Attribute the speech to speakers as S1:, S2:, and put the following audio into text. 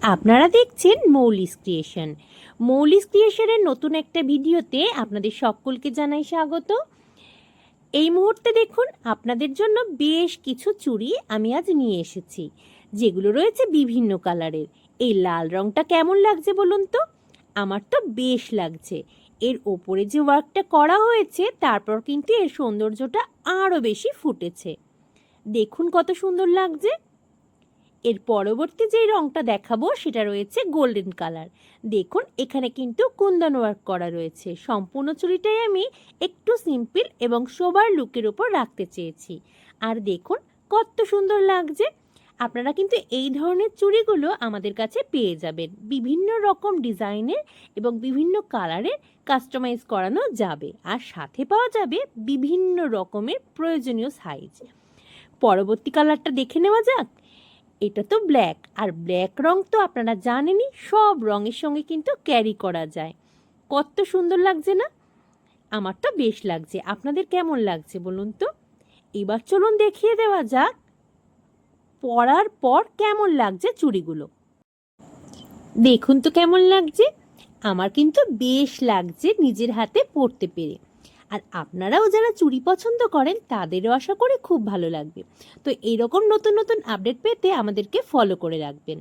S1: আপনারা দেখছেন মৌলিস ক্রিয়েশন। মৌলিস ক্রিয়েশনের নতুন একটা ভিডিওতে আপনাদের সকলকে জানাই স্বাগত। এই মুহূর্তে দেখুন আপনাদের জন্য বেশ কিছু চুড়ি আমি আজ নিয়ে এসেছি, যেগুলো রয়েছে বিভিন্ন কালারের। এই লাল রঙটা কেমন লাগছে বলুন তো? আমার তো বেশ লাগছে। এর ওপরে যে ওয়ার্কটা করা হয়েছে তারপর কিন্তু এর সৌন্দর্যটা আরও বেশি ফুটেছে। দেখুন কত সুন্দর লাগছে। এর পরবর্তী যেই রঙটা দেখাবো সেটা রয়েছে গোল্ডেন কালার। দেখুন এখানে কিন্তু কুন্দন ওয়ার্ক করা রয়েছে। সম্পূর্ণ চুড়িটাই আমি একটু সিম্পল এবং সোবার লুকের উপর রাখতে চেয়েছি। আর দেখুন কত সুন্দর লাগছে। আপনারা কিন্তু এই ধরনের চুড়িগুলো আমাদের কাছে পেয়ে যাবেন। বিভিন্ন রকম ডিজাইনের এবং বিভিন্ন কালারের কাস্টমাইজ করানো যাবে। আর সাথে পাওয়া যাবে বিভিন্ন রকমের প্রয়োজনীয় সাইজ। পরবর্তী কালারটা দেখে নেওয়া যাক। এটা তো ব্ল্যাক, আর ব্ল্যাক রং তো আপনারা জানেনই সব রঙের সঙ্গে কিন্তু ক্যারি করা যায়। কত সুন্দর লাগছে না? আমার তো বেশ লাগছে। আপনাদের কেমন লাগছে বলুন তো? এবার চলুন দেখিয়ে দেওয়া যাক পরার পর কেমন লাগছে চুড়িগুলো। দেখুন তো কেমন লাগছে। আমার কিন্তু বেশ লাগছে নিজের হাতে পরতে পেরে। আর আপনারাও যারা চুড়ি পছন্দ করেন তাদেরও আশা করি খুব ভালো লাগবে। তো এরকম নতুন নতুন আপডেট পেতে আমাদেরকে ফলো করে রাখবেন।